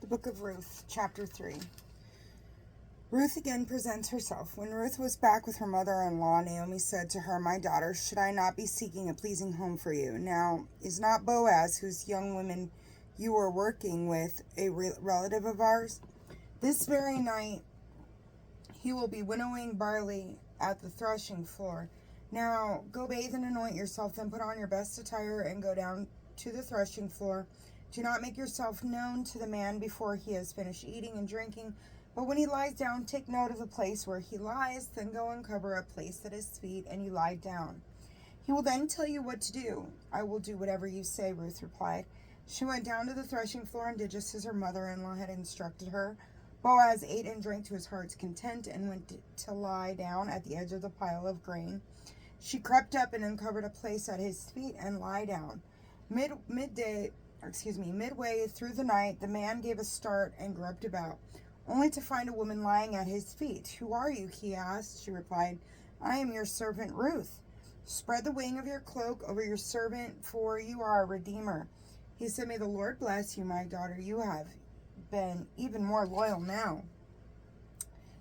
The book of Ruth, chapter 3. Ruth again presents herself. When Ruth was back with her mother-in-law, Naomi said to her, "My daughter, should I not be seeking a pleasing home for you? Now, is not Boaz, whose young women you were working with, a relative of ours? This very night he will be winnowing barley at the threshing floor. Now, go bathe and anoint yourself, then put on your best attire and go down to the threshing floor. Do not make yourself known to the man before he has finished eating and drinking, but when he lies down, take note of the place where he lies, then go and cover a place at his feet, and you lie down. He will then tell you what to do." "I will do whatever you say," Ruth replied. She went down to the threshing floor and did just as her mother-in-law had instructed her. Boaz ate and drank to his heart's content and went to lie down at the edge of the pile of grain. She crept up and uncovered a place at his feet and lay down. Midway through the night, the man gave a start and groped about, only to find a woman lying at his feet. "Who are you?" he asked. She replied, "I am your servant Ruth. Spread the wing of your cloak over your servant, for you are a redeemer." He said, "May the Lord bless you, my daughter. You have been even more loyal now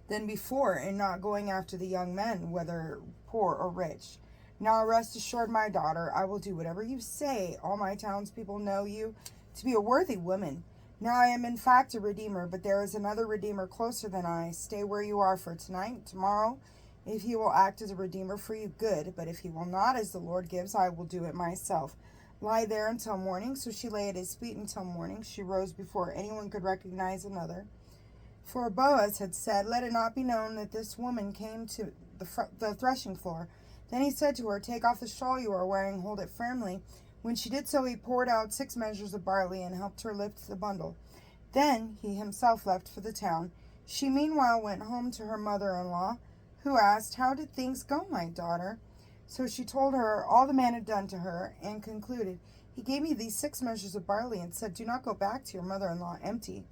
than before in not going after the young men, whether poor or rich. Now rest assured, my daughter, I will do whatever you say. All my townspeople know you to be a worthy woman. Now I am in fact a redeemer, but there is another redeemer closer than I. Stay where you are for tonight. Tomorrow, if he will act as a redeemer for you, good. But if he will not, as the Lord gives, I will do it myself. Lie there until morning." So she lay at his feet until morning. She rose before anyone could recognize another. For Boaz had said, "Let it not be known that this woman came to the threshing floor." Then he said to her, "Take off the shawl you are wearing, hold it firmly." When she did so, he poured out 6 measures of barley and helped her lift the bundle. Then he himself left for the town. She meanwhile went home to her mother-in-law, who asked, "How did things go, my daughter?" So she told her all the man had done to her, and concluded, "He gave me these 6 measures of barley and said, 'Do not go back to your mother-in-law empty.'"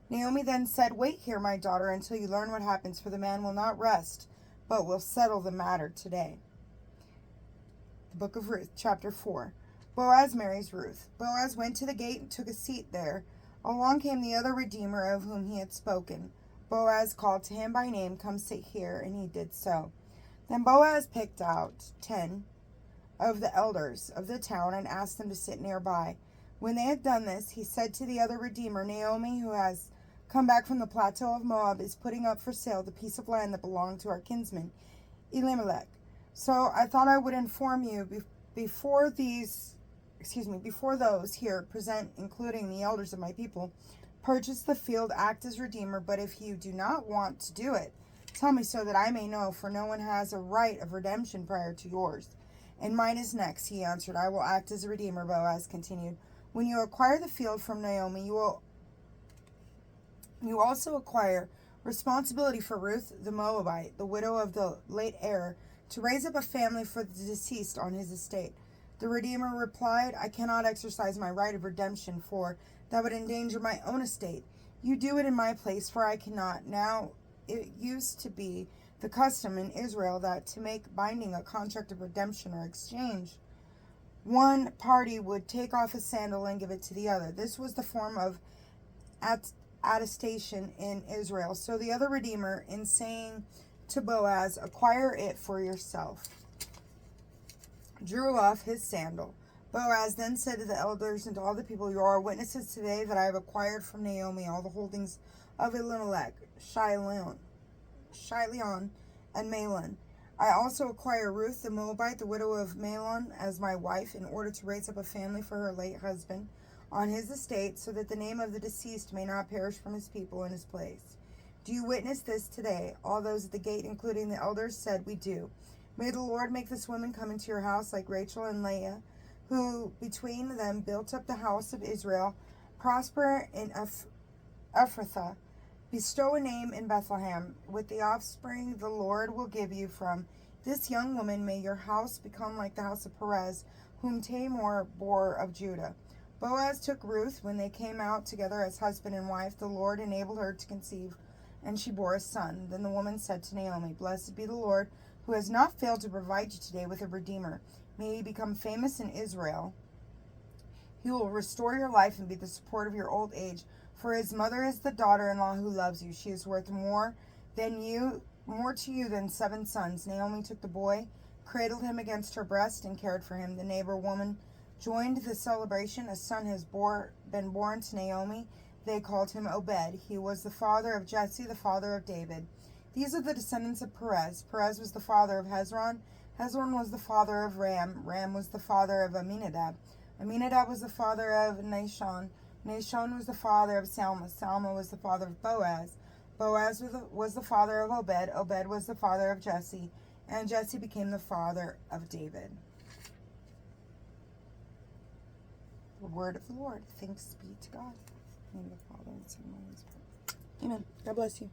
Naomi then said, "Wait here, my daughter, until you learn what happens, for the man will not rest, but will settle the matter today." The book of Ruth, chapter 4. Boaz marries Ruth. Boaz went to the gate and took a seat there. Along came the other redeemer of whom he had spoken. Boaz called to him by name, "Come sit here," and he did so. Then Boaz picked out 10 of the elders of the town and asked them to sit nearby. When they had done this, he said to the other redeemer, "Naomi, who has come back from the plateau of Moab, is putting up for sale the piece of land that belonged to our kinsman Elimelech. So I thought I would inform you before those here present, including the elders of my people, purchase the field, act as redeemer. But if you do not want to do it, tell me so that I may know, for no one has a right of redemption prior to yours." "And mine is next," he answered. "I will act as a redeemer," Boaz continued. "When you acquire the field from Naomi, you also acquire responsibility for Ruth the Moabite, the widow of the late heir, to raise up a family for the deceased on his estate." The redeemer replied, "I cannot exercise my right of redemption, for that would endanger my own estate. You do it in my place, for I cannot. Now it used to be the custom in Israel that to make binding a contract of redemption or exchange, one party would take off a sandal and give it to the other. This was the form of attestation in Israel. So the other redeemer, in saying to Boaz, "Acquire it for yourself," drew off his sandal. Boaz then said to the elders and to all the people, "You are witnesses today that I have acquired from Naomi all the holdings of Elimelech, Chilion, and Mahlon. I also acquire Ruth the Moabite, the widow of Mahlon, as my wife, in order to raise up a family for her late husband on his estate, so that the name of the deceased may not perish from his people in his place. Do you witness this today?" All those at the gate, including the elders, said, "We do." "May the Lord make this woman come into your house like Rachel and Leah, who between them built up the house of Israel, prosper in Ephrathah, bestow a name in Bethlehem. With the offspring the Lord will give you from this young woman, may your house become like the house of Perez, whom Tamar bore of Judah." Boaz took Ruth. When they came out together as husband and wife, the Lord enabled her to conceive, and she bore a son. Then the woman said to Naomi, "Blessed be the Lord, who has not failed to provide you today with a redeemer. May he become famous in Israel. He will restore your life and be the support of your old age. For his mother is the daughter-in-law who loves you. She is worth more to you than 7 sons. Naomi took the boy, cradled him against her breast, and cared for him. The neighbor woman joined the celebration. A son has been born to Naomi. They called him Obed. He was the father of Jesse, the father of David. These are the descendants of Perez. Perez was the father of Hezron. Hezron was the father of Ram. Ram was the father of Aminadab. Aminadab was the father of Nahshon. Nahshon was the father of Salma. Salma was the father of Boaz. Boaz was the father of Obed. Obed was the father of Jesse. And Jesse became the father of David. The word of the Lord. Thanks be to God. In the name of the Father, and the Son, and the Holy Spirit. Amen. God bless you.